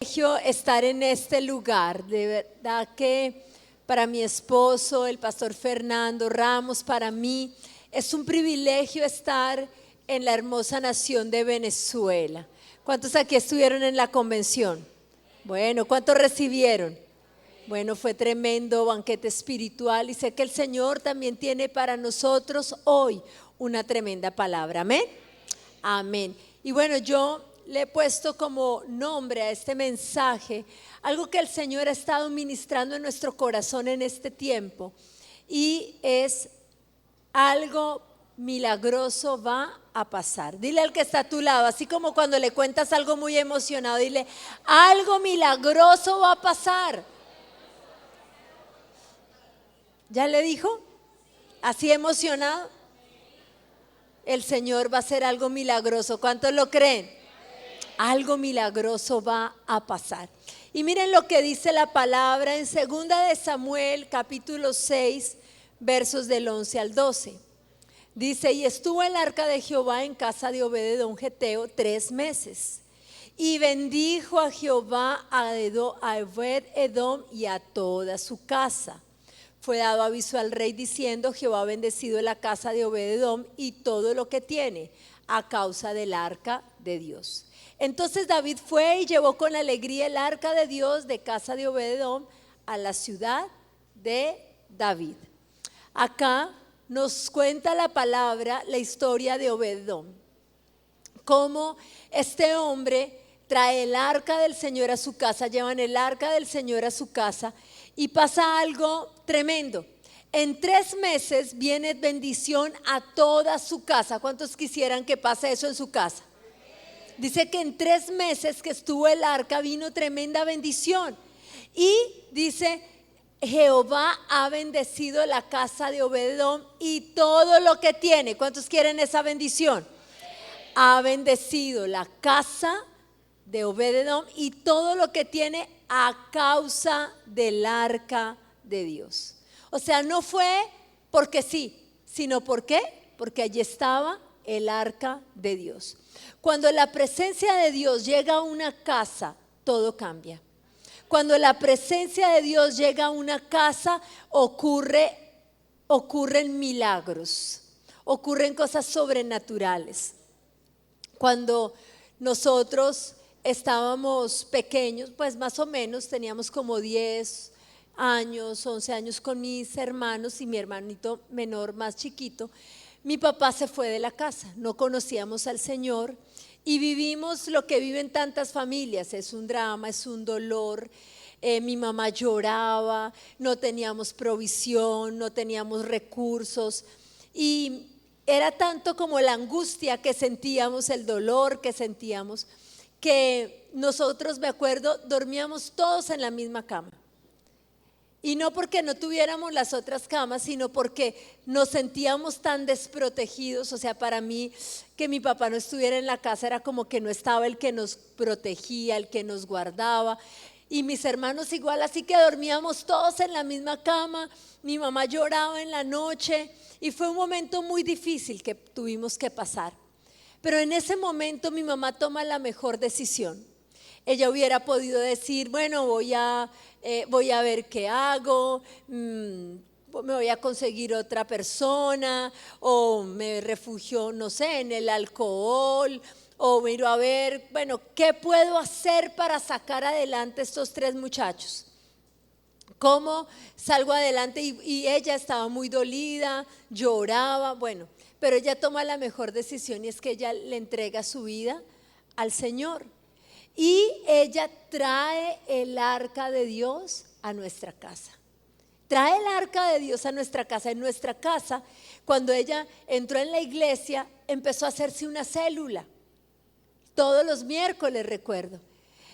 privilegio estar en este lugar. De verdad que para mi esposo, el pastor Fernando Ramos, para mí es un privilegio estar en la hermosa nación de Venezuela. ¿Cuántos aquí estuvieron en la convención? Bueno, ¿cuántos recibieron? Bueno, fue tremendo banquete espiritual y sé que el Señor también tiene para nosotros hoy una tremenda palabra. Amén. Amén. Y bueno, yo le he puesto como nombre a este mensaje algo que el Señor ha estado ministrando en nuestro corazón en este tiempo, y es: algo milagroso va a pasar. Dile al que está a tu lado, así como cuando le cuentas algo muy emocionado, dile: algo milagroso va a pasar. ¿Ya le dijo? ¿Así emocionado? El Señor va a hacer algo milagroso. ¿Cuántos lo creen? Algo milagroso va a pasar. Y miren lo que dice la palabra en 2 de Samuel capítulo 6 versos del 11 al 12. Dice: y estuvo el arca de Jehová en casa de Obed-edom geteo 3 meses. Y bendijo a Jehová a Obed-edom y a toda su casa. Fue dado aviso al rey diciendo: Jehová ha bendecido la casa de Obed-edom y todo lo que tiene, a causa del arca de Dios. Entonces David fue y llevó con alegría el arca de Dios de casa de Obed-edom a la ciudad de David. Acá nos cuenta la palabra la historia de Obed-edom, cómo este hombre trae el arca del Señor a su casa, llevan el arca del Señor a su casa, y pasa algo tremendo. En 3 meses viene bendición a toda su casa. ¿Cuántos quisieran que pase eso en su casa? Dice que en 3 meses que estuvo el arca vino tremenda bendición. Y dice: Jehová ha bendecido la casa de Obed-edom y todo lo que tiene. ¿Cuántos quieren esa bendición? Ha bendecido la casa de Obed-edom y todo lo que tiene a causa del arca de Dios. O sea, no fue porque sí, sino ¿por qué? Porque allí estaba el arca de Dios. Cuando la presencia de Dios llega a una casa, todo cambia. Cuando la presencia de Dios llega a una casa, ocurren milagros, ocurren cosas sobrenaturales. Cuando nosotros estábamos pequeños, pues más o menos teníamos como 10 años, 11 años con mis hermanos y mi hermanito menor más chiquito, mi papá se fue de la casa, no conocíamos al Señor y vivimos lo que viven tantas familias. Es un drama, es un dolor. Mi mamá lloraba, no teníamos provisión, no teníamos recursos, y era tanto como la angustia que sentíamos, el dolor que sentíamos, que nosotros, me acuerdo, dormíamos todos en la misma cama. Y no porque no tuviéramos las otras camas, sino porque nos sentíamos tan desprotegidos. O sea, para mí, que mi papá no estuviera en la casa era como que no estaba el que nos protegía, el que nos guardaba. Y mis hermanos igual, así que dormíamos todos en la misma cama. Mi mamá lloraba en la noche y fue un momento muy difícil que tuvimos que pasar. Pero en ese momento mi mamá toma la mejor decisión. Ella hubiera podido decir: bueno, voy a ver qué hago, me voy a conseguir otra persona, o me refugio, no sé, en el alcohol, o miro a ver, bueno, ¿qué puedo hacer para sacar adelante estos 3 muchachos? ¿Cómo salgo adelante? Y ella estaba muy dolida, lloraba, bueno, pero ella toma la mejor decisión, y es que ella le entrega su vida al Señor. Y ella trae el arca de Dios a nuestra casa. Trae el arca de Dios a nuestra casa. En nuestra casa, cuando ella entró en la iglesia, empezó a hacerse una célula. Todos los miércoles, recuerdo.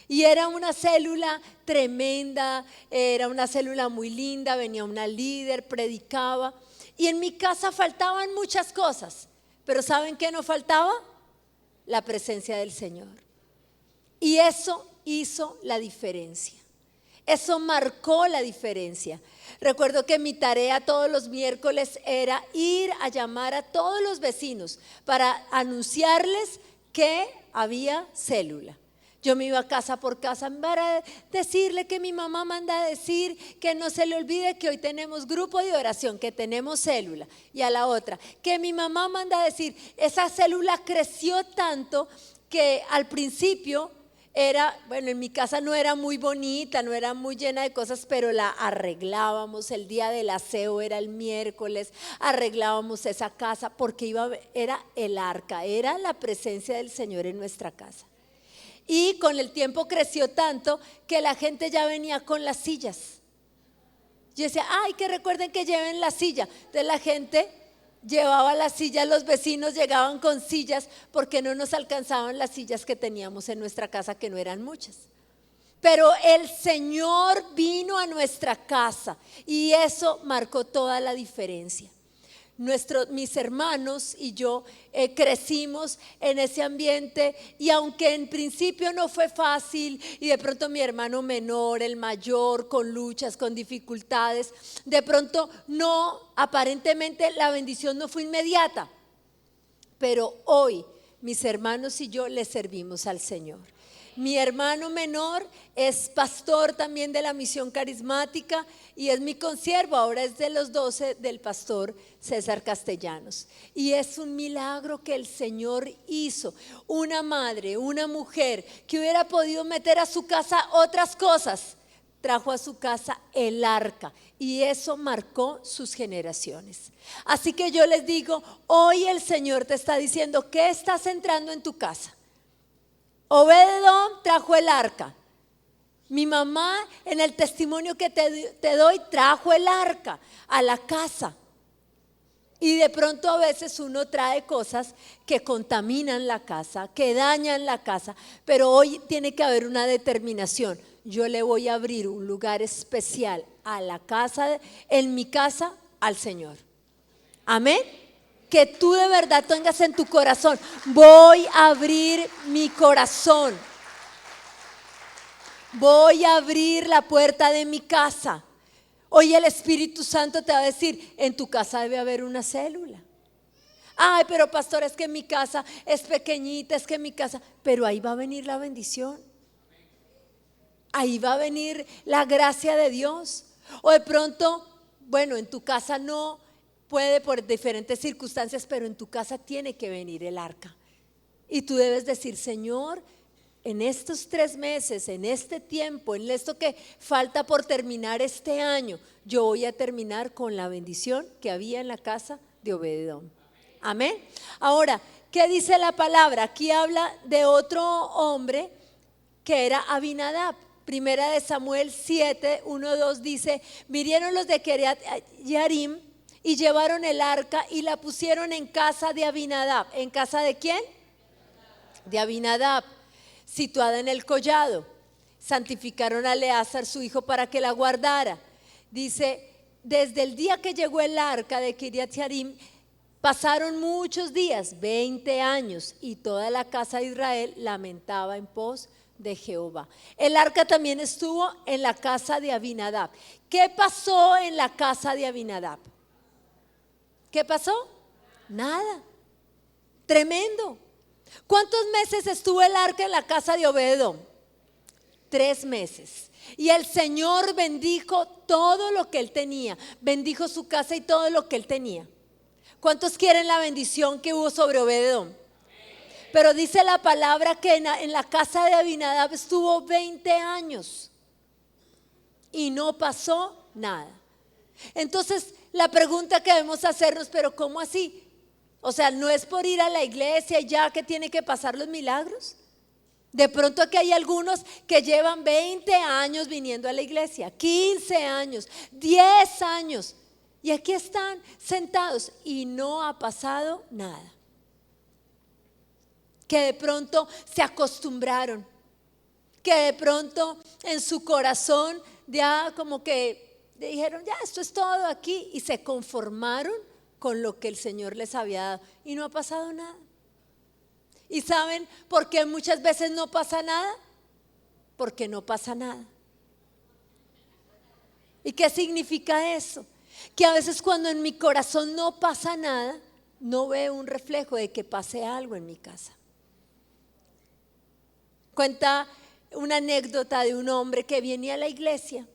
Y era una célula tremenda, era una célula muy linda, venía una líder, predicaba. Y en mi casa faltaban muchas cosas, pero ¿saben qué no faltaba? La presencia del Señor. Y eso hizo la diferencia. Eso marcó la diferencia. Recuerdo que mi tarea todos los miércoles era ir a llamar a todos los vecinos para anunciarles que había célula. Yo me iba casa por casa para decirle que mi mamá manda a decir que no se le olvide que hoy tenemos grupo de oración, que tenemos célula. Y a la otra, que mi mamá manda a decir, esa célula creció tanto que al principio era, bueno, en mi casa no era muy bonita, no era muy llena de cosas, pero la arreglábamos. El día del aseo era el miércoles, arreglábamos esa casa porque era el arca, era la presencia del Señor en nuestra casa. Y con el tiempo creció tanto que la gente ya venía con las sillas. Yo decía, ay, que recuerden que lleven la silla. Entonces la gente llevaba la silla, los vecinos llegaban con sillas porque no nos alcanzaban las sillas que teníamos en nuestra casa, que no eran muchas. Pero el Señor vino a nuestra casa y eso marcó toda la diferencia. Mis hermanos y yo crecimos en ese ambiente, y aunque en principio no fue fácil, y de pronto mi hermano menor, el mayor, con luchas, con dificultades, de pronto no, aparentemente la bendición no fue inmediata, pero hoy mis hermanos y yo le servimos al Señor. Mi hermano menor es pastor también de la Misión Carismática y es mi consiervo, ahora es de los 12 del pastor César Castellanos. Y es un milagro que el Señor hizo. Una madre, una mujer que hubiera podido meter a su casa otras cosas, trajo a su casa el arca, y eso marcó sus generaciones. Así que yo les digo, hoy el Señor te está diciendo, ¿qué estás entrando en tu casa? Obed-edom trajo el arca. Mi mamá, en el testimonio que te doy, trajo el arca a la casa. Y de pronto a veces uno trae cosas que contaminan la casa, que dañan la casa, pero hoy tiene que haber una determinación. Yo le voy a abrir un lugar especial a la casa, en mi casa, al Señor. Amén. Que tú de verdad tengas en tu corazón, voy a abrir mi corazón, voy a abrir la puerta de mi casa. Hoy el Espíritu Santo te va a decir, en tu casa debe haber una célula. Ay, pero pastor, es que mi casa es pequeñita, es que mi casa, pero ahí va a venir la bendición. Ahí va a venir la gracia de Dios. O de pronto, bueno, en tu casa no puede por diferentes circunstancias, pero en tu casa tiene que venir el arca. Y tú debes decir, Señor, en estos 3 meses, en este tiempo, en esto que falta por terminar este año, yo voy a terminar con la bendición que había en la casa de Obed-edom. Amén. Ahora, ¿qué dice la palabra? Aquí habla de otro hombre que era Abinadab. Primera de Samuel 7, 1, 2 dice, vinieron los de Kiriat Yarim y llevaron el arca y la pusieron en casa de Abinadab. ¿En casa de quién? De Abinadab, situada en el collado. Santificaron a Eleazar su hijo para que la guardara. Dice, desde el día que llegó el arca de Kiriat Yarim, pasaron muchos días, 20 años, y toda la casa de Israel lamentaba en pos de Jehová. El arca también estuvo en la casa de Abinadab. ¿Qué pasó en la casa de Abinadab? ¿Qué pasó? Nada. Tremendo. ¿Cuántos meses estuvo el arca en la casa de Obed-edom? 3 meses. Y el Señor bendijo todo lo que él tenía. Bendijo su casa y todo lo que él tenía. ¿Cuántos quieren la bendición que hubo sobre Obed-edom? Pero dice la palabra que en la casa de Abinadab estuvo 20 años y no pasó nada. Entonces la pregunta que debemos hacernos, pero ¿cómo así? O sea, ¿no es por ir a la iglesia ya que tiene que pasar los milagros? De pronto aquí hay algunos que llevan 20 años viniendo a la iglesia, 15 años, 10 años, y aquí están sentados y no ha pasado nada. Que de pronto se acostumbraron, que de pronto en su corazón ya como que dijeron, ya esto es todo aquí, y se conformaron con lo que el Señor les había dado y no ha pasado nada. ¿Y saben por qué muchas veces no pasa nada? Porque no pasa nada. ¿Y qué significa eso? Que a veces cuando en mi corazón no pasa nada, no veo un reflejo de que pase algo en mi casa. Cuenta una anécdota de un hombre que venía a la iglesia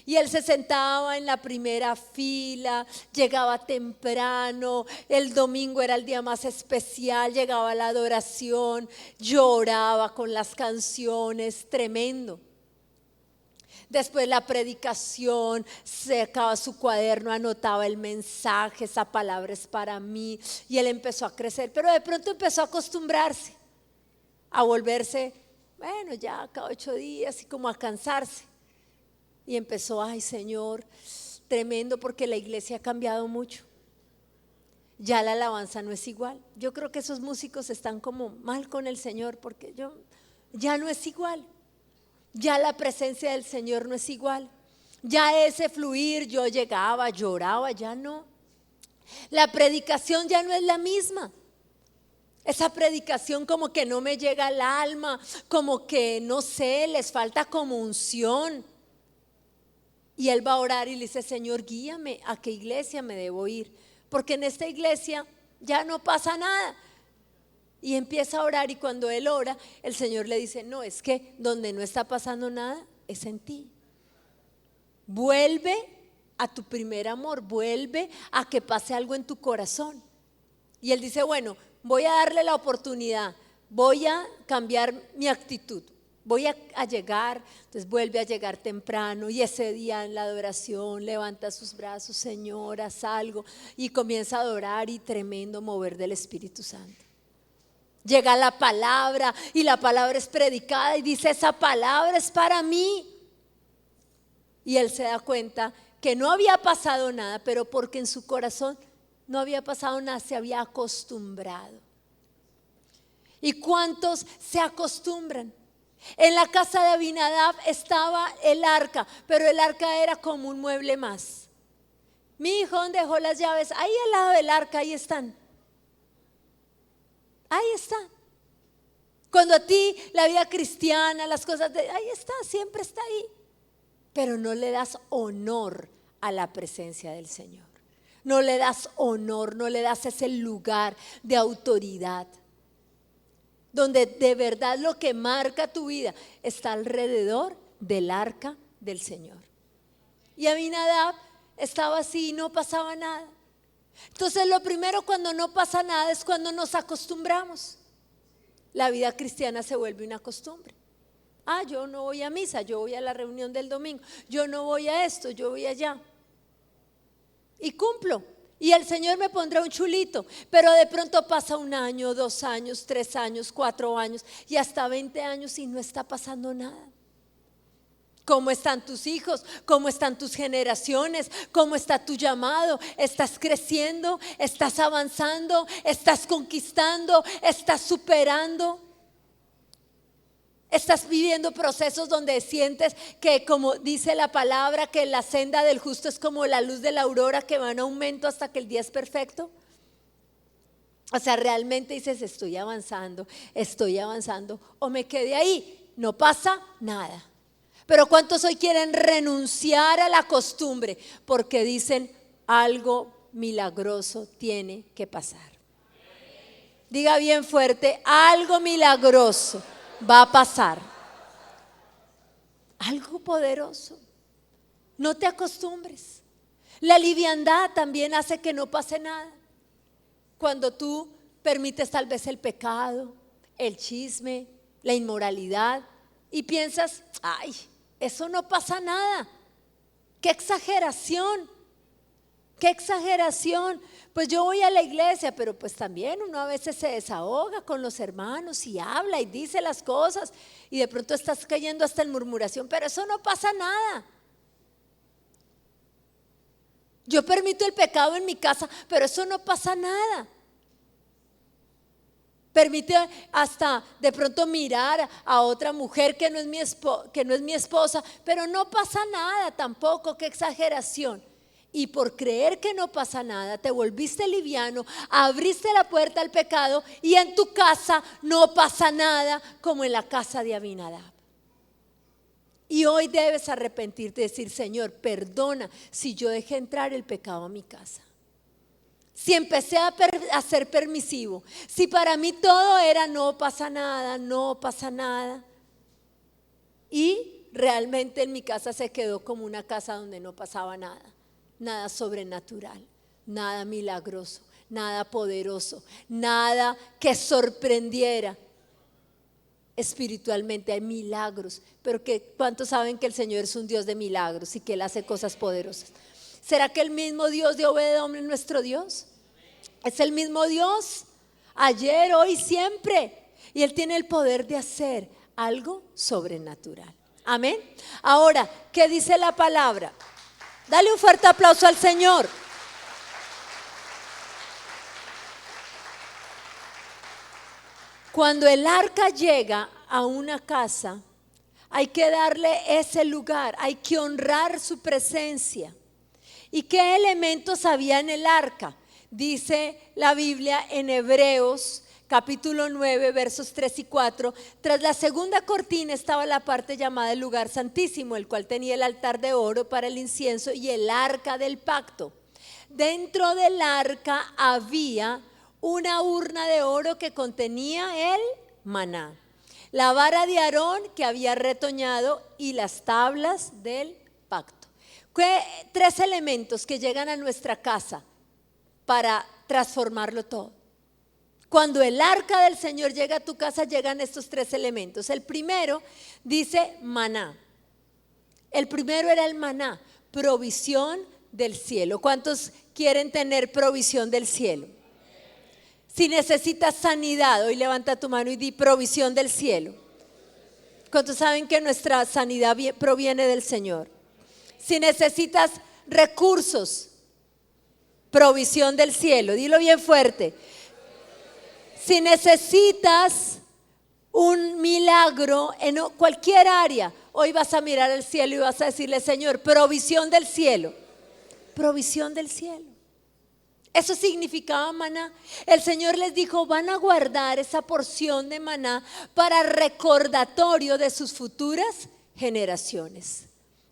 y él se sentaba en la primera fila, llegaba temprano, el domingo era el día más especial, llegaba a la adoración, lloraba con las canciones, tremendo. Después la predicación, sacaba su cuaderno, anotaba el mensaje, esa palabra es para mí, y él empezó a crecer, pero de pronto empezó a acostumbrarse, a volverse, bueno, ya cada 8 días y como a cansarse. Y empezó, ay Señor, tremendo porque la iglesia ha cambiado mucho. Ya la alabanza no es igual. Yo creo que esos músicos están como mal con el Señor porque ya no es igual. Ya la presencia del Señor no es igual. Ya ese fluir, yo llegaba, lloraba, ya no. La predicación ya no es la misma. Esa predicación como que no me llega al alma, como que no sé, les falta como unción. Y él va a orar y le dice, Señor, guíame a qué iglesia me debo ir, porque en esta iglesia ya no pasa nada. Y empieza a orar y cuando él ora, el Señor le dice, no, es que donde no está pasando nada es en ti. Vuelve a tu primer amor, vuelve a que pase algo en tu corazón. Y él dice, bueno, voy a darle la oportunidad, voy a cambiar mi actitud. Voy a llegar, entonces vuelve a llegar temprano y ese día en la adoración levanta sus brazos, Señor, haz algo y comienza a adorar y tremendo mover del Espíritu Santo. Llega la palabra y la palabra es predicada y dice, esa palabra es para mí. Y él se da cuenta que no había pasado nada, pero porque en su corazón no había pasado nada, se había acostumbrado. ¿Y cuántos se acostumbran? En la casa de Abinadab estaba el arca, pero el arca era como un mueble más. Mi hijo, ¿dónde dejó las llaves? Ahí al lado del arca, ahí están. Ahí están. Cuando a ti la vida cristiana, las cosas, ahí está, siempre está ahí. Pero no le das honor a la presencia del Señor. No le das honor, no le das ese lugar de autoridad. Donde de verdad lo que marca tu vida está alrededor del arca del Señor. Y Abinadab estaba así y no pasaba nada. Entonces lo primero cuando no pasa nada es cuando nos acostumbramos. La vida cristiana se vuelve una costumbre. Yo no voy a misa, yo voy a la reunión del domingo, yo no voy a esto, yo voy allá. Y cumplo. Y el Señor me pondrá un chulito, pero de pronto pasa 1 año, 2 años, 3 años, 4 años y hasta 20 años y no está pasando nada. ¿Cómo están tus hijos? ¿Cómo están tus generaciones? ¿Cómo está tu llamado? ¿Estás creciendo? ¿Estás avanzando? ¿Estás conquistando? ¿Estás superando? Estás viviendo procesos donde sientes que, como dice la palabra, que la senda del justo es como la luz de la aurora que va en aumento hasta que el día es perfecto. O sea, realmente dices, estoy avanzando, o me quedé ahí, no pasa nada. Pero ¿cuántos hoy quieren renunciar a la costumbre? Porque dicen, algo milagroso tiene que pasar. Diga bien fuerte, algo milagroso va a pasar. Algo poderoso. No te acostumbres. La liviandad también hace que no pase nada. Cuando tú permites tal vez el pecado, el chisme, la inmoralidad y piensas, ay, eso no pasa nada. Qué exageración. Qué exageración. Pues yo voy a la iglesia, pero pues también uno a veces se desahoga con los hermanos y habla y dice las cosas y de pronto estás cayendo hasta en murmuración, pero eso no pasa nada. Yo permito el pecado en mi casa, pero eso no pasa nada. Permite hasta de pronto mirar a otra mujer que no es mi esposa, pero no pasa nada tampoco, qué exageración. Y por creer que no pasa nada, te volviste liviano, abriste la puerta al pecado y en tu casa no pasa nada como en la casa de Abinadab. Y hoy debes arrepentirte y decir, Señor, perdona si yo dejé entrar el pecado a mi casa. Si empecé a ser permisivo, si para mí todo era no pasa nada, no pasa nada. Y realmente en mi casa se quedó como una casa donde no pasaba nada, nada sobrenatural, nada milagroso, nada poderoso, nada que sorprendiera espiritualmente. Hay milagros, pero ¿cuántos saben que el Señor es un Dios de milagros y que Él hace cosas poderosas? ¿Será que el mismo Dios de Obed-Edom es nuestro Dios? Es el mismo Dios, ayer, hoy, siempre. Y Él tiene el poder de hacer algo sobrenatural. Amén. Ahora, ¿qué dice la palabra? Dale un fuerte aplauso al Señor. Cuando el arca llega a una casa, hay que darle ese lugar, hay que honrar su presencia. ¿Y qué elementos había en el arca? Dice la Biblia en Hebreos capítulo 9 versos 3 y 4, tras la segunda cortina estaba la parte llamada el lugar santísimo, el cual tenía el altar de oro para el incienso y el arca del pacto. Dentro del arca había una urna de oro que contenía el maná, la vara de Aarón que había retoñado y las tablas del pacto. Tres elementos que llegan a nuestra casa para transformarlo todo. Cuando el arca del Señor llega a tu casa, llegan estos tres elementos. El primero dice maná. El primero era el maná, provisión del cielo. ¿Cuántos quieren tener provisión del cielo? Si necesitas sanidad, hoy levanta tu mano y di provisión del cielo. ¿Cuántos saben que nuestra sanidad proviene del Señor? Si necesitas recursos, provisión del cielo. Dilo bien fuerte. Si necesitas un milagro en cualquier área, hoy vas a mirar al cielo y vas a decirle: Señor, provisión del cielo. Provisión del cielo. Eso significaba maná. El Señor les dijo: van a guardar esa porción de maná para recordatorio de sus futuras generaciones.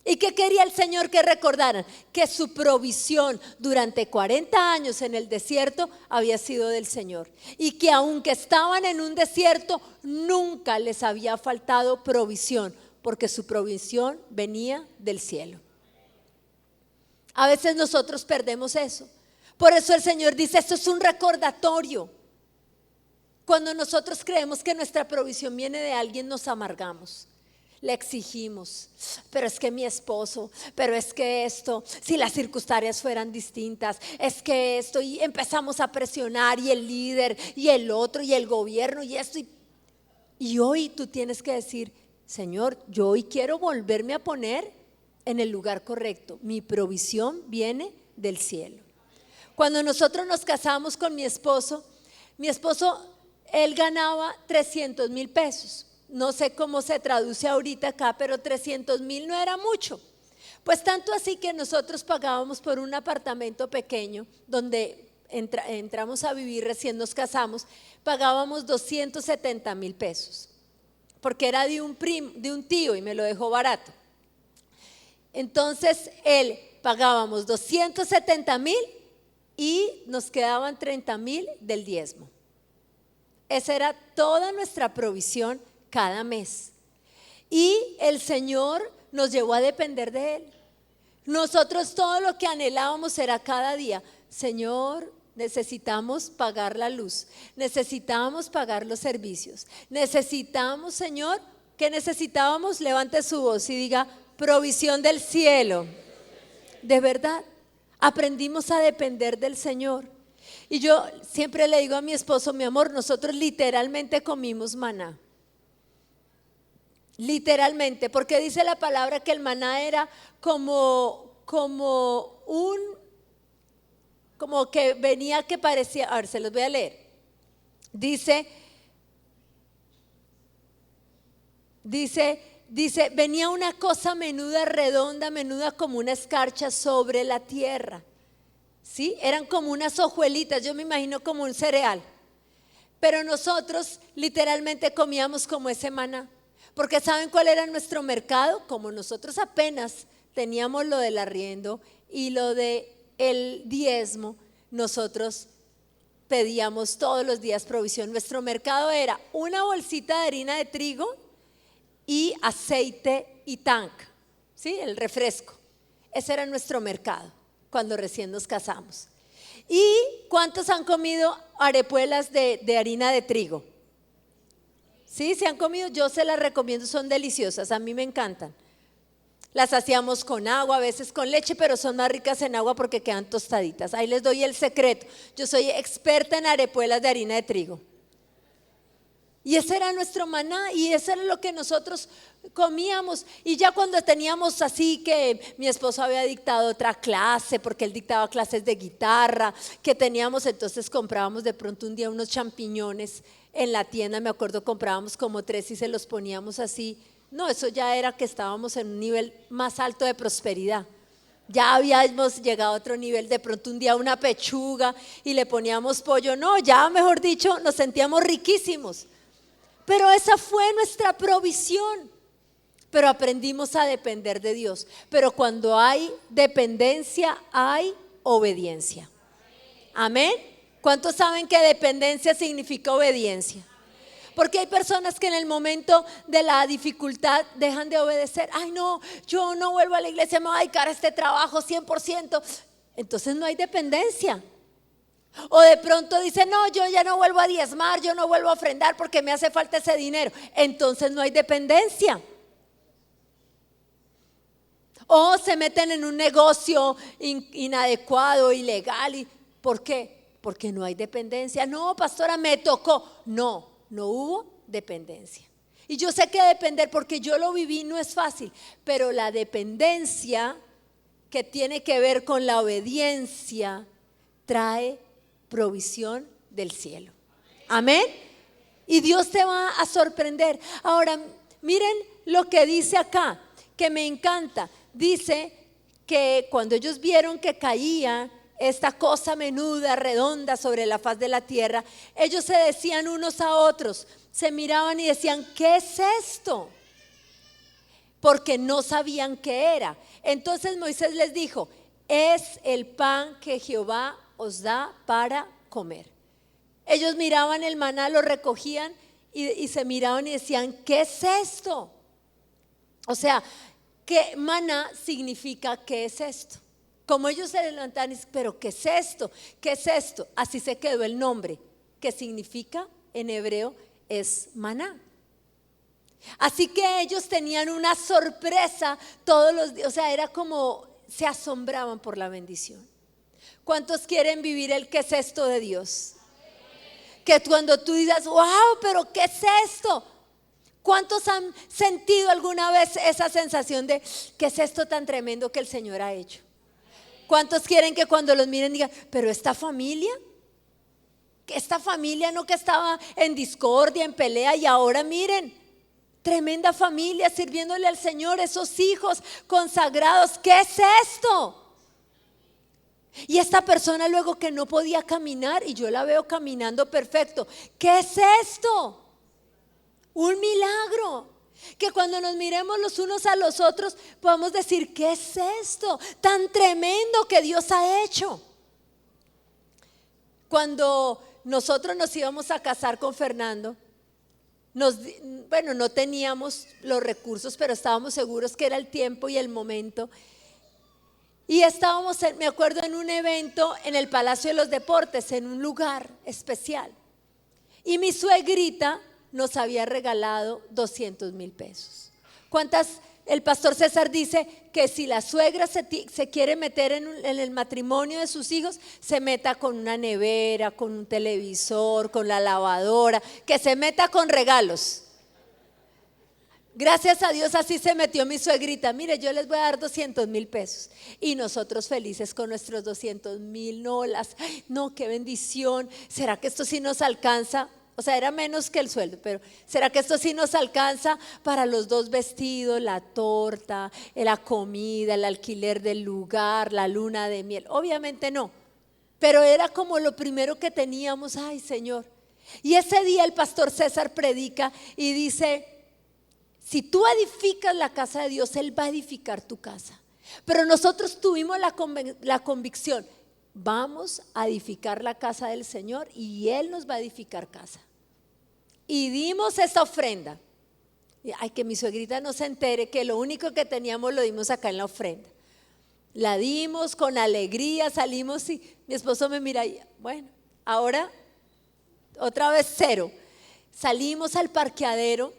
¿Y qué quería el Señor que recordaran? Que su provisión durante 40 años en el desierto había sido del Señor. Y que aunque estaban en un desierto, nunca les había faltado provisión, porque su provisión venía del cielo. A veces nosotros perdemos eso. Por eso el Señor dice: esto es un recordatorio. Cuando nosotros creemos que nuestra provisión viene de alguien, nos amargamos. Le exigimos: pero es que mi esposo, pero es que esto, si las circunstancias fueran distintas, es que esto, y empezamos a presionar, y el líder, y el otro, y el gobierno, y esto. Y hoy tú tienes que decir: Señor, yo hoy quiero volverme a poner en el lugar correcto. Mi provisión viene del cielo. Cuando nosotros nos casamos con mi esposo, él ganaba 300,000 pesos. No sé cómo se traduce ahorita acá, pero 300,000 no era mucho. Pues tanto así que nosotros pagábamos por un apartamento pequeño donde entramos a vivir, recién nos casamos, pagábamos 270,000 pesos, porque era de un tío y me lo dejó barato. Entonces pagábamos 270,000 y nos quedaban 30,000 del diezmo. Esa era toda nuestra provisión cada mes. Y el Señor nos llevó a depender de Él. Nosotros todo lo que anhelábamos era cada día: Señor, necesitamos pagar la luz, necesitamos pagar los servicios, necesitamos, Señor, ¿qué necesitábamos? Levante su voz y diga: provisión del cielo. De verdad, aprendimos a depender del Señor. Y yo siempre le digo a mi esposo: mi amor, nosotros literalmente comimos maná. Literalmente, porque dice la palabra que el maná era como que venía, que parecía, a ver, se los voy a leer. Dice, venía una cosa menuda, redonda, menuda como una escarcha sobre la tierra. ¿Sí? Eran como unas hojuelitas, yo me imagino como un cereal. Pero nosotros literalmente comíamos como ese maná. Porque ¿saben cuál era nuestro mercado? Como nosotros apenas teníamos lo del arriendo y lo del diezmo, nosotros pedíamos todos los días provisión. Nuestro mercado era una bolsita de harina de trigo y aceite y tank, ¿sí? El refresco. Ese era nuestro mercado cuando recién nos casamos. ¿Y cuántos han comido arepuelas de harina de trigo? ¿Sí? ¿Se han comido? Yo se las recomiendo, son deliciosas, a mí me encantan. Las hacíamos con agua, a veces con leche, pero son más ricas en agua porque quedan tostaditas. Ahí les doy el secreto. Yo soy experta en arepuelas de harina de trigo. Y ese era nuestro maná y eso era lo que nosotros comíamos. Y ya cuando teníamos así que mi esposo había dictado otra clase, porque él dictaba clases de guitarra, que teníamos, entonces comprábamos de pronto un día unos champiñones en la tienda, me acuerdo comprábamos como 3 y se los poníamos así. No, eso ya era que estábamos en un nivel más alto de prosperidad. Ya habíamos llegado a otro nivel, de pronto un día una pechuga y le poníamos pollo. No, ya mejor dicho, nos sentíamos riquísimos. Pero esa fue nuestra provisión. Pero aprendimos a depender de Dios. Pero cuando hay dependencia, hay obediencia. Amén. ¿Cuántos saben que dependencia significa obediencia? Porque hay personas que en el momento de la dificultad dejan de obedecer. Ay, no, yo no vuelvo a la iglesia, me voy a dedicar a este trabajo 100%. Entonces no hay dependencia. O de pronto dice, no, yo ya no vuelvo a diezmar, yo no vuelvo a ofrendar porque me hace falta ese dinero. Entonces no hay dependencia. O se meten en un negocio inadecuado, ilegal. ¿Por qué? Porque no hay dependencia. No, pastora, me tocó. No hubo dependencia. Y yo sé que depender, porque yo lo viví, no es fácil. Pero la dependencia que tiene que ver con la obediencia trae provisión del cielo. Amén. Y Dios te va a sorprender. Ahora, miren lo que dice acá, que me encanta. Dice que cuando ellos vieron que caía esta cosa menuda, redonda sobre la faz de la tierra, ellos se decían unos a otros, se miraban y decían, ¿qué es esto? Porque no sabían qué era. Entonces Moisés les dijo, es el pan que Jehová os da para comer. Ellos miraban el maná, lo recogían y se miraban y decían, ¿qué es esto? O sea, ¿qué maná significa qué es esto? Como ellos se levantan y dicen, pero ¿qué es esto? ¿Qué es esto? Así se quedó el nombre, que significa en hebreo es maná. Así que ellos tenían una sorpresa todos los días, o sea, era como se asombraban por la bendición. ¿Cuántos quieren vivir el qué es esto de Dios? Que cuando tú digas, wow, pero ¿qué es esto? ¿Cuántos han sentido alguna vez esa sensación de qué es esto tan tremendo que el Señor ha hecho? ¿Cuántos quieren que cuando los miren digan, pero esta familia no que estaba en discordia, en pelea, y ahora miren, tremenda familia sirviéndole al Señor, esos hijos consagrados, ¿qué es esto? Y esta persona luego que no podía caminar y yo la veo caminando perfecto, ¿qué es esto? Un milagro. Que cuando nos miremos los unos a los otros podamos decir, ¿qué es esto tan tremendo que Dios ha hecho? Cuando nosotros nos íbamos a casar con Fernando, no teníamos los recursos, pero estábamos seguros que era el tiempo y el momento. Y estábamos, me acuerdo, en un evento en el Palacio de los Deportes, en un lugar especial. Y mi suegrita nos había regalado 200,000 pesos. El pastor César dice que si la suegra se quiere meter en el matrimonio de sus hijos, se meta con una nevera, con un televisor, con la lavadora, que se meta con regalos. Gracias a Dios así se metió mi suegrita. Mire, yo les voy a dar 200,000 pesos. Y nosotros felices con nuestros 200,000, no, qué bendición. ¿Será que esto sí nos alcanza? O sea, era menos que el sueldo, pero ¿será que esto sí nos alcanza para los 2 vestidos, la torta, la comida, el alquiler del lugar, la luna de miel? Obviamente no, pero era como lo primero que teníamos. Ay, Señor. Y ese día el pastor César predica y dice, si tú edificas la casa de Dios, Él va a edificar tu casa. Pero nosotros tuvimos la convicción, vamos a edificar la casa del Señor y Él nos va a edificar casa. Y dimos esa ofrenda. Ay, que mi suegrita no se entere que lo único que teníamos lo dimos acá en la ofrenda. La dimos con alegría, salimos y mi esposo me mira y bueno, ahora otra vez cero. Salimos al parqueadero.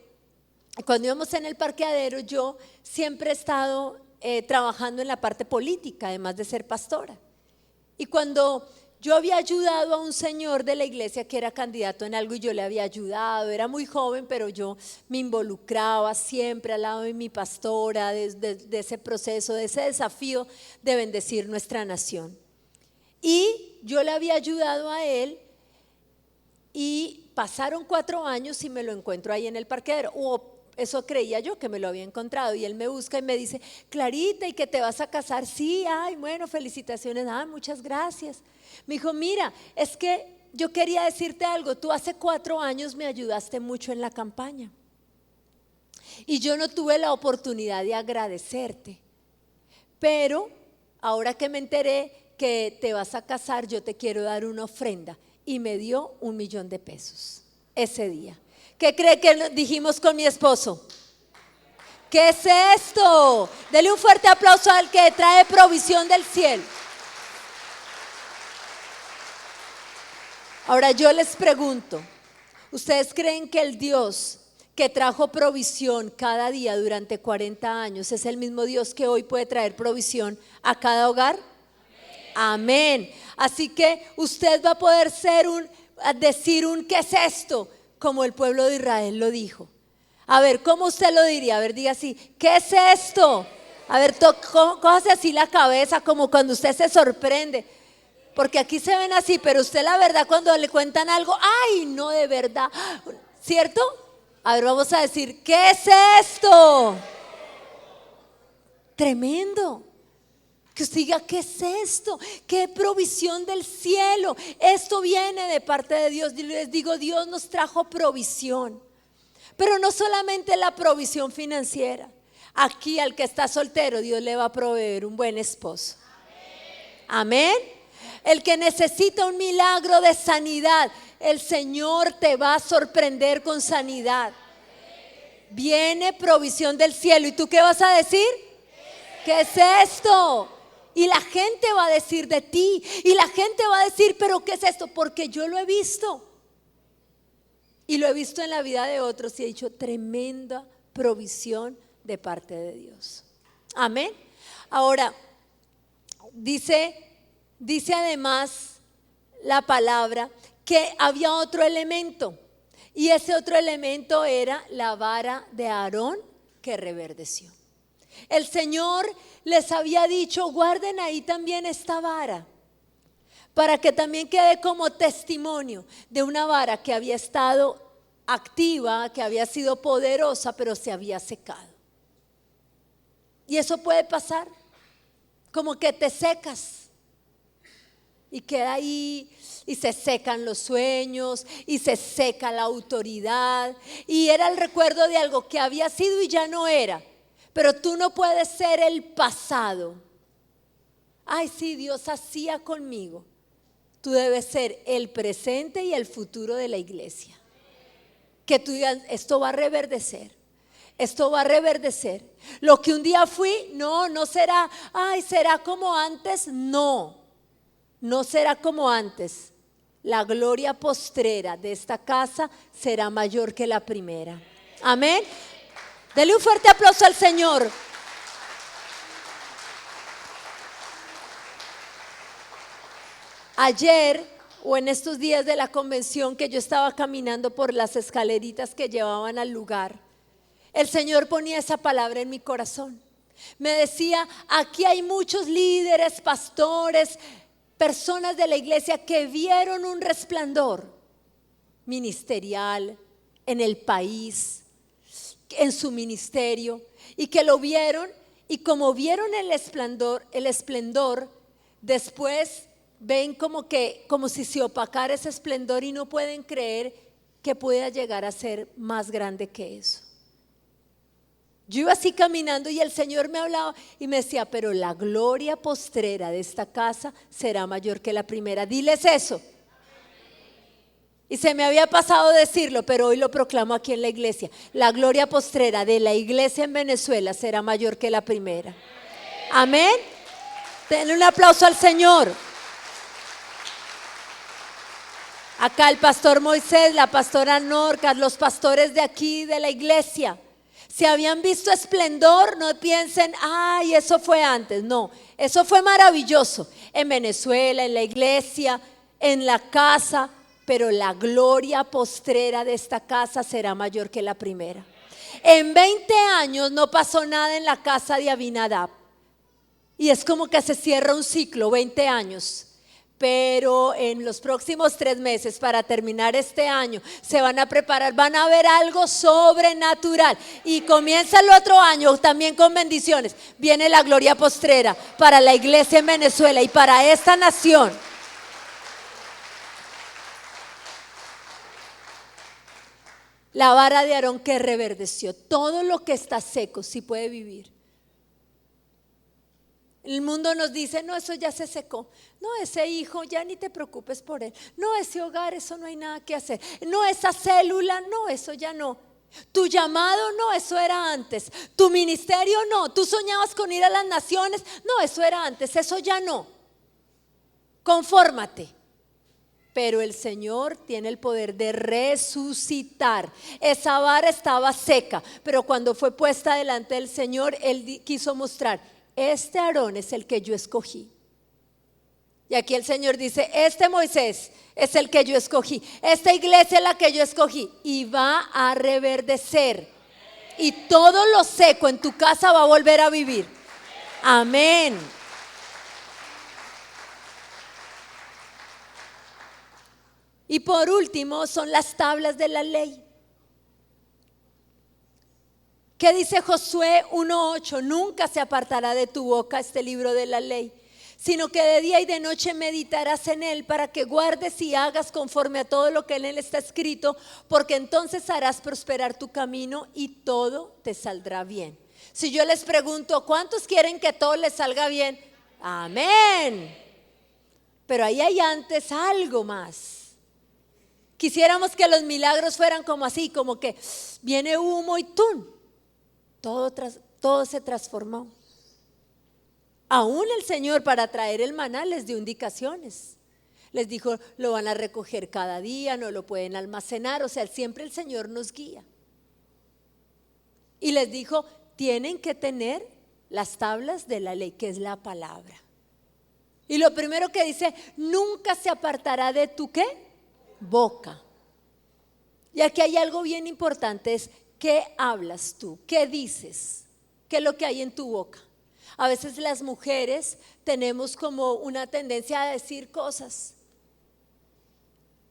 Cuando íbamos en el parqueadero, yo siempre he estado trabajando en la parte política, además de ser pastora. Y cuando yo había ayudado a un señor de la iglesia que era candidato en algo y yo le había ayudado, era muy joven, pero yo me involucraba siempre al lado de mi pastora, de ese proceso, de ese desafío de bendecir nuestra nación. Y yo le había ayudado a él y pasaron 4 años y me lo encuentro ahí en el parqueadero. Eso creía yo que me lo había encontrado y él me busca y me dice, Clarita, ¿y que te vas a casar? Sí, ay, bueno, felicitaciones, muchas gracias. Me dijo, mira, es que yo quería decirte algo, tú hace 4 años me ayudaste mucho en la campaña y yo no tuve la oportunidad de agradecerte, pero ahora que me enteré que te vas a casar, yo te quiero dar una ofrenda y me dio $1,000,000 ese día. ¿Qué cree que dijimos con mi esposo? ¿Qué es esto? Dele un fuerte aplauso al que trae provisión del cielo. Ahora yo les pregunto, ¿ustedes creen que el Dios que trajo provisión cada día durante 40 años es el mismo Dios que hoy puede traer provisión a cada hogar? Amén. Así que usted va a poder decir ¿qué es esto? Como el pueblo de Israel lo dijo. A ver, ¿cómo usted lo diría? A ver, diga así, ¿qué es esto? A ver, cójase así la cabeza como cuando usted se sorprende. Porque aquí se ven así, pero usted la verdad cuando le cuentan algo, ¡ay, no, de verdad! ¿Cierto? A ver, vamos a decir, ¿qué es esto? Tremendo. Que usted diga, ¿qué es esto? ¿Qué provisión del cielo? Esto viene de parte de Dios. Y les digo, Dios nos trajo provisión. Pero no solamente la provisión financiera. Aquí al que está soltero, Dios le va a proveer un buen esposo. Amén. El que necesita un milagro de sanidad, el Señor te va a sorprender con sanidad. Viene provisión del cielo. ¿Y tú qué vas a decir? ¿Qué es esto? Y la gente va a decir de ti. Y la gente va a decir, ¿pero qué es esto? Porque yo lo he visto. Y lo he visto en la vida de otros y he dicho, tremenda provisión de parte de Dios. Amén. Ahora, dice además la palabra que había otro elemento. Y ese otro elemento era la vara de Aarón que reverdeció. El Señor les había dicho, guarden ahí también esta vara, para que también quede como testimonio de una vara que había estado activa, que había sido poderosa, pero se había secado. Y eso puede pasar, como que te secas y queda ahí y se secan los sueños y se seca la autoridad y era el recuerdo de algo que había sido y ya no era. Pero tú no puedes ser el pasado. Ay, sí, Dios hacía conmigo. Tú debes ser el presente y el futuro de la iglesia. Que tú digas, esto va a reverdecer. Esto va a reverdecer. Lo que un día fui, no será, ay, será como antes. No será como antes. La gloria postrera de esta casa será mayor que la primera. Amén. Dele un fuerte aplauso al Señor. Ayer o en estos días de la convención que yo estaba caminando por las escaleritas que llevaban al lugar, el Señor ponía esa palabra en mi corazón. Me decía, aquí hay muchos líderes, pastores, personas de la iglesia que vieron un resplandor ministerial en el país, en su ministerio, y que lo vieron, y como vieron el esplendor, después ven como si se opacara ese esplendor y no pueden creer que pueda llegar a ser más grande que eso. Yo iba así caminando y el Señor me hablaba y me decía, pero la gloria postrera de esta casa será mayor que la primera. Diles eso. Y se me había pasado decirlo, pero hoy lo proclamo aquí en la iglesia. La gloria postrera de la iglesia en Venezuela será mayor que la primera. Amén. Denle un aplauso al Señor. Acá el pastor Moisés, la pastora Norca, los pastores de aquí de la iglesia. Si habían visto esplendor, no piensen, ay, eso fue antes. No, eso fue maravilloso. En Venezuela, en la iglesia, en la casa. Pero la gloria postrera de esta casa será mayor que la primera. En 20 años no pasó nada en la casa de Abinadab. Y es como que se cierra un ciclo, 20 años. Pero en los próximos 3 meses, para terminar este año, se van a preparar, van a ver algo sobrenatural. Y comienza el otro año también con bendiciones. Viene la gloria postrera para la iglesia en Venezuela y para esta nación. La vara de Aarón que reverdeció. Todo lo que está seco sí puede vivir. El mundo nos dice, no, eso ya se secó. No, ese hijo, ya ni te preocupes por él. No, ese hogar, eso no hay nada que hacer. No, esa célula, no, eso ya no. Tu llamado, no, eso era antes. Tu ministerio, no. Tú soñabas con ir a las naciones, no, eso era antes, eso ya no. Confórmate. Pero el Señor tiene el poder de resucitar. Esa vara estaba seca, pero cuando fue puesta delante del Señor, Él quiso mostrar, este Aarón es el que yo escogí. Y aquí el Señor dice, este Moisés es el que yo escogí. Esta iglesia es la que yo escogí. Y va a reverdecer. Y todo lo seco en tu casa va a volver a vivir. Amén. Y por último son las tablas de la ley. ¿Qué dice Josué 1:8? Nunca se apartará de tu boca este libro de la ley, sino que de día y de noche meditarás en él para que guardes y hagas conforme a todo lo que en él está escrito, porque entonces harás prosperar tu camino y todo te saldrá bien. Si yo les pregunto, ¿cuántos quieren que todo les salga bien? Amén. Pero ahí hay antes algo más. Quisiéramos que los milagros fueran como así, como que viene humo y ¡tum! Todo se transformó. Aún el Señor para traer el maná les dio indicaciones. Les dijo, lo van a recoger cada día, no lo pueden almacenar. O sea, siempre el Señor nos guía. Y les dijo, tienen que tener las tablas de la ley, que es la palabra. Y lo primero que dice, nunca se apartará de tu ¿qué? Boca. Y aquí hay algo bien importante, es ¿qué hablas tú? ¿Qué dices? ¿Qué es lo que hay en tu boca? A veces las mujeres tenemos como una tendencia a decir cosas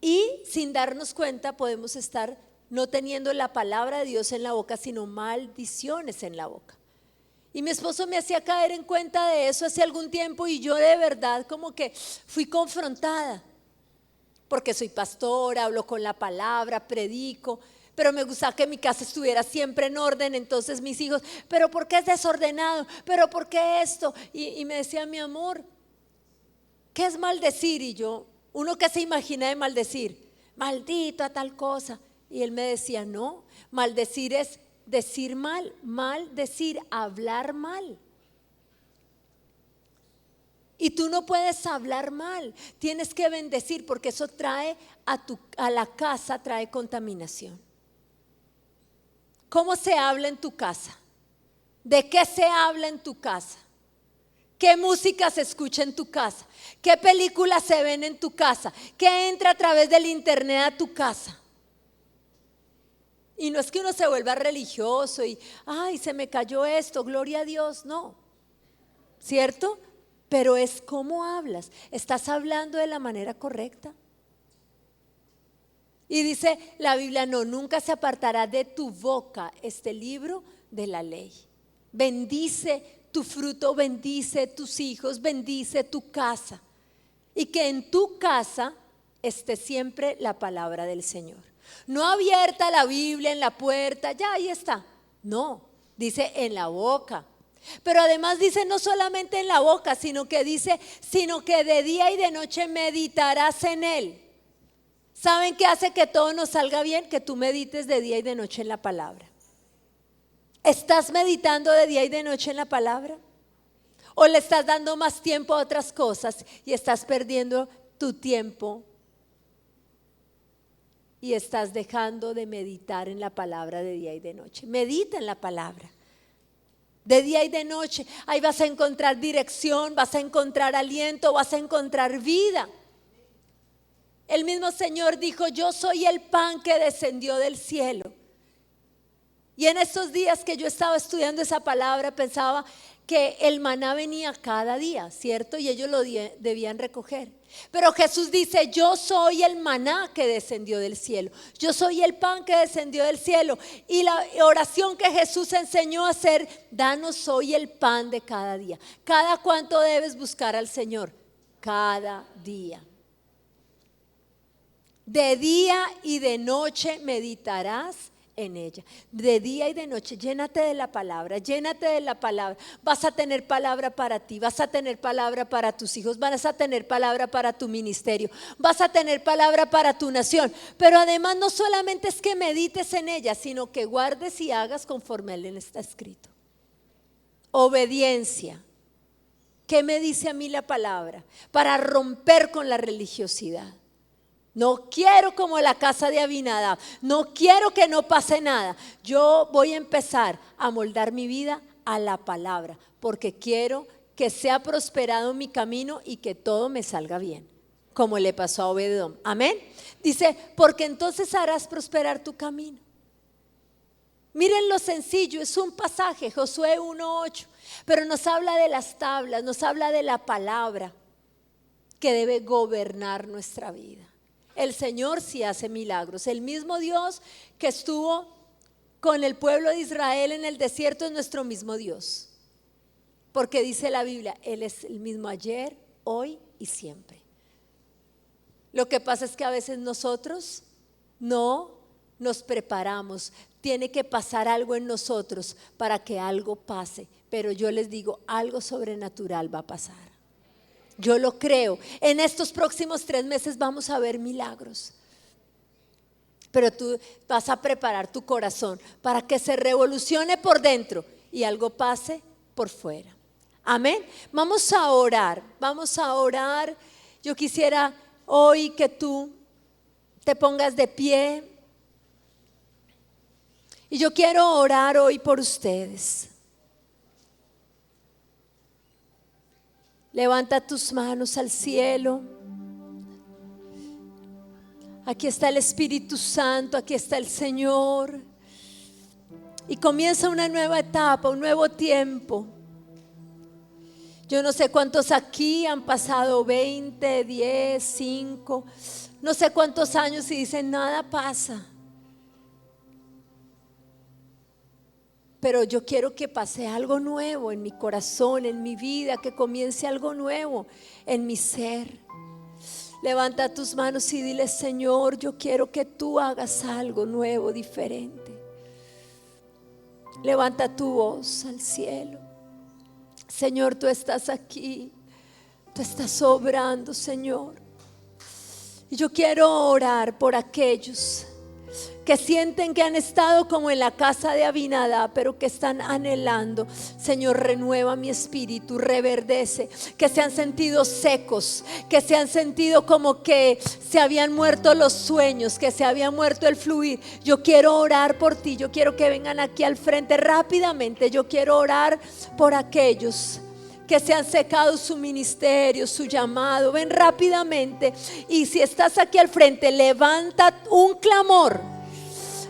y sin darnos cuenta podemos estar no teniendo la palabra de Dios en la boca, sino maldiciones en la boca. Y mi esposo me hacía caer en cuenta de eso hace algún tiempo y yo de verdad como que fui confrontada. Porque soy pastora, hablo con la palabra, predico, pero me gustaba que mi casa estuviera siempre en orden. Entonces mis hijos, pero ¿por qué es desordenado? ¿Pero por qué esto? Y me decía, mi amor, ¿qué es maldecir? Y yo, uno que se imagina de maldecir, maldito a tal cosa. Y él me decía, no, maldecir es decir mal, maldecir, hablar mal. Y tú no puedes hablar mal, tienes que bendecir porque eso trae a la casa, trae contaminación. ¿Cómo se habla en tu casa? ¿De qué se habla en tu casa? ¿Qué música se escucha en tu casa? ¿Qué películas se ven en tu casa? ¿Qué entra a través del internet a tu casa? Y no es que uno se vuelva religioso y, ay, se me cayó esto, gloria a Dios, no. ¿Cierto? Pero es cómo hablas. ¿Estás hablando de la manera correcta? Y dice la Biblia, no, nunca se apartará de tu boca este libro de la ley. Bendice tu fruto, bendice tus hijos, bendice tu casa. Y que en tu casa esté siempre la palabra del Señor. No abierta la Biblia en la puerta, ya ahí está. No, dice en la boca. Pero además dice no solamente en la boca, sino que dice, sino que de día y de noche meditarás en él. ¿Saben qué hace que todo nos salga bien? Que tú medites de día y de noche en la palabra. ¿Estás meditando de día y de noche en la palabra? ¿O le estás dando más tiempo a otras cosas y estás perdiendo tu tiempo y estás dejando de meditar en la palabra de día y de noche? Medita en la palabra de día y de noche. Ahí vas a encontrar dirección, vas a encontrar aliento, vas a encontrar vida. El mismo Señor dijo: yo soy el pan que descendió del cielo. Y en estos días que yo estaba estudiando esa palabra, pensaba que el maná venía cada día, ¿cierto? Y ellos lo debían recoger. Pero Jesús dice: yo soy el maná que descendió del cielo. Yo soy el pan que descendió del cielo. Y la oración que Jesús enseñó a hacer: danos hoy el pan de cada día. ¿Cada cuánto debes buscar al Señor? Cada día. De día y de noche meditarás en ella. De día y de noche, llénate de la palabra, llénate de la palabra. Vas a tener palabra para ti, vas a tener palabra para tus hijos, vas a tener palabra para tu ministerio, vas a tener palabra para tu nación. Pero además no solamente es que medites en ella, sino que guardes y hagas conforme a él está escrito. Obediencia. ¿Qué me dice a mí la palabra? Para romper con la religiosidad. No quiero como la casa de Abinadab, no quiero que no pase nada. Yo voy a empezar a moldar mi vida a la palabra, porque quiero que sea prosperado mi camino y que todo me salga bien, como le pasó a Obed-edom. Amén. Dice: porque entonces harás prosperar tu camino. Miren lo sencillo, es un pasaje, Josué 1:8, pero nos habla de las tablas, nos habla de la palabra que debe gobernar nuestra vida. El Señor sí hace milagros. El mismo Dios que estuvo con el pueblo de Israel en el desierto es nuestro mismo Dios. Porque dice la Biblia: Él es el mismo ayer, hoy y siempre. Lo que pasa es que a veces nosotros no nos preparamos. Tiene que pasar algo en nosotros para que algo pase. Pero yo les digo, algo sobrenatural va a pasar. Yo lo creo. En estos próximos 3 meses vamos a ver milagros. Pero tú vas a preparar tu corazón para que se revolucione por dentro y algo pase por fuera. Amén. Vamos a orar. Vamos a orar. Yo quisiera hoy que tú te pongas de pie. Y yo quiero orar hoy por ustedes. Levanta tus manos al cielo. Aquí está el Espíritu Santo, aquí está el Señor. Y comienza una nueva etapa, un nuevo tiempo. Yo no sé cuántos aquí han pasado 20, 10, 5, no sé cuántos años y dicen: nada pasa. Pero yo quiero que pase algo nuevo en mi corazón, en mi vida, que comience algo nuevo en mi ser. Levanta tus manos y dile: Señor, yo quiero que tú hagas algo nuevo, diferente. Levanta tu voz al cielo. Señor, tú estás aquí, tú estás obrando, Señor. Y yo quiero orar por aquellos que sienten que han estado como en la casa de Abinadab, pero que están anhelando: Señor, renueva mi espíritu, reverdece. Que se han sentido secos, que se han sentido como que se habían muerto los sueños, que se había muerto el fluir. Yo quiero orar por ti, yo quiero que vengan aquí al frente rápidamente. Yo quiero orar por aquellos que se han secado su ministerio, su llamado. Ven rápidamente. Y si estás aquí al frente, levanta un clamor.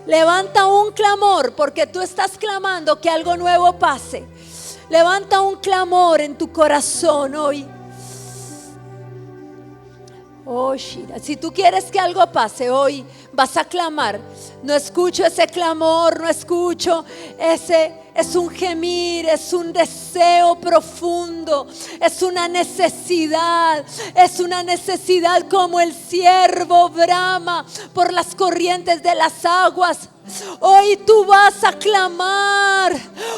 Levanta un clamor, porque tú estás clamando que algo nuevo pase. Levanta un clamor en tu corazón hoy. Oh, Shira, si tú quieres que algo pase hoy, vas a clamar. No escucho ese clamor, no escucho ese. Es un gemir, es un deseo profundo, es una necesidad como el ciervo brama por las corrientes de las aguas. Hoy tú vas a clamar,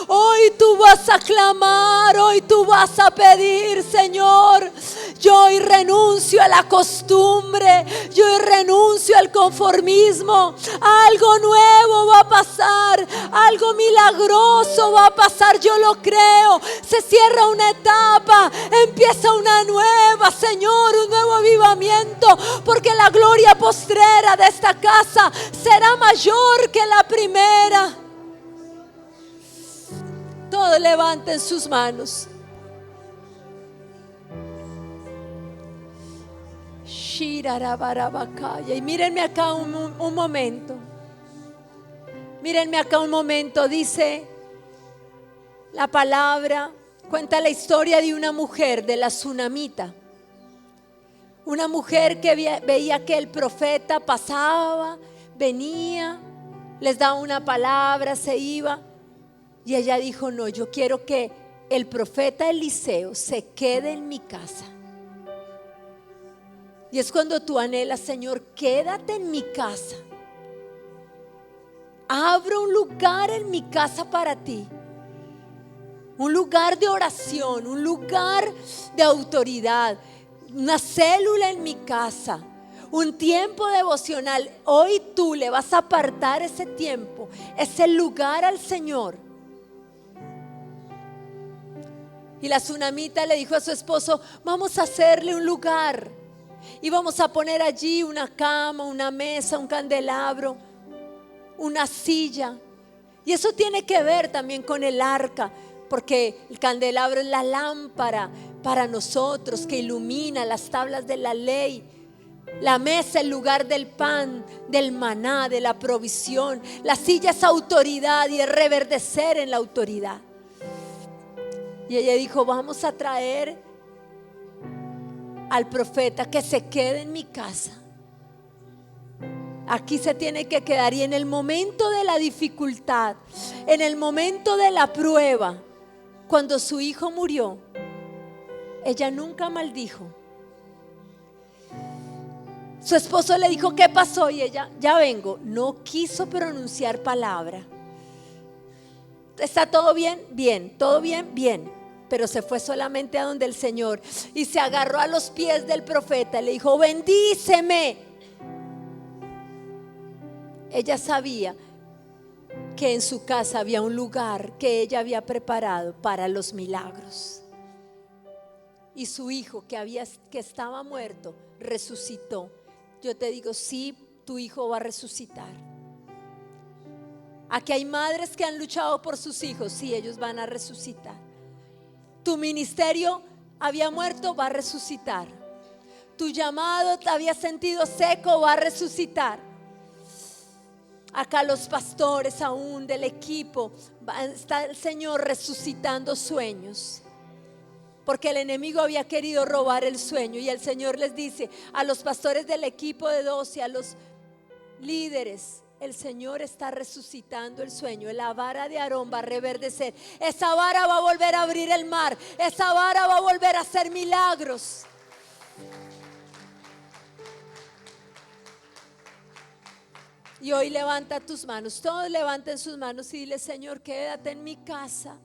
hoy tú tú vas a clamar, hoy tú vas a pedir, Señor. Yo hoy renuncio a la costumbre, yo hoy renuncio al conformismo. Algo nuevo va a pasar, algo milagroso va a pasar, yo lo creo. Se cierra una etapa, empieza una nueva, Señor, un nuevo avivamiento, porque la gloria postrera de esta casa será mayor que la primera. Todos levanten sus manos. Y mírenme acá un momento. Mírenme acá un momento. Dice la palabra, cuenta la historia de una mujer, de la Sunamita. Una mujer que veía que el profeta pasaba, venía, les daba una palabra, se iba. Y ella dijo: no, yo quiero que el profeta Eliseo se quede en mi casa. Y es cuando tú anhelas: Señor, quédate en mi casa. Abro un lugar en mi casa para ti. Un lugar de oración, un lugar de autoridad, una célula en mi casa, un tiempo devocional. Hoy tú le vas a apartar ese tiempo, ese lugar al Señor. Y la Sunamita le dijo a su esposo: vamos a hacerle un lugar y vamos a poner allí una cama, una mesa, un candelabro, una silla. Y eso tiene que ver también con el arca, porque el candelabro es la lámpara para nosotros que ilumina las tablas de la ley. La mesa, el lugar del pan, del maná, de la provisión. La silla es autoridad y es reverdecer en la autoridad. Y ella dijo: vamos a traer al profeta que se quede en mi casa. Aquí se tiene que quedar. Y en el momento de la dificultad, en el momento de la prueba, cuando su hijo murió, ella nunca maldijo. Su esposo le dijo: ¿qué pasó? Y ella: ya vengo. No quiso pronunciar palabra. ¿Está todo bien? Bien. ¿Todo bien? Bien. Pero se fue solamente a donde el Señor y se agarró a los pies del profeta y le dijo: bendíceme. Ella sabía que en su casa había un lugar que ella había preparado para los milagros. Y su hijo que estaba muerto resucitó. Yo te digo: sí, tu hijo va a resucitar. Aquí hay madres que han luchado por sus hijos. Sí, ellos van a resucitar. Tu ministerio había muerto, va a resucitar. Tu llamado te había sentido seco, va a resucitar. Acá los pastores aún del equipo, está el Señor resucitando sueños. Porque el enemigo había querido robar el sueño. Y el Señor les dice a los pastores del equipo de 12, a los líderes: el Señor está resucitando el sueño. La vara de Aarón va a reverdecer. Esa vara va a volver a abrir el mar. Esa vara va a volver a hacer milagros. Y hoy levanta tus manos. Todos levanten sus manos y dile: Señor, quédate en mi casa.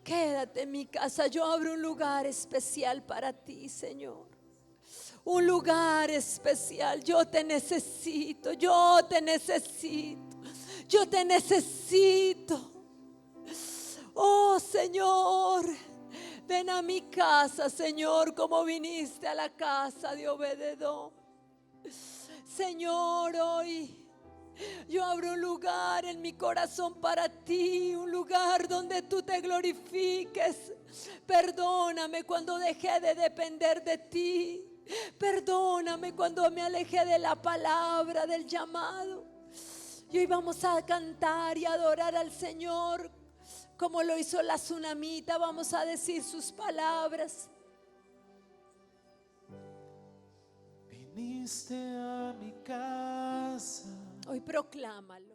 Quédate en mi casa. Yo abro un lugar especial para ti, Señor. Un lugar especial. Yo te necesito. Yo te necesito. Yo te necesito. Oh, Señor, ven a mi casa, Señor, como viniste a la casa de Obed-edom. Señor, hoy yo abro un lugar en mi corazón para ti, un lugar donde tú te glorifiques. Perdóname cuando dejé de depender de ti. Perdóname cuando me alejé de la palabra, del llamado. Y hoy vamos a cantar y adorar al Señor como lo hizo la Sunamita. Vamos a decir sus palabras. Viniste a mi casa. Hoy proclámalo.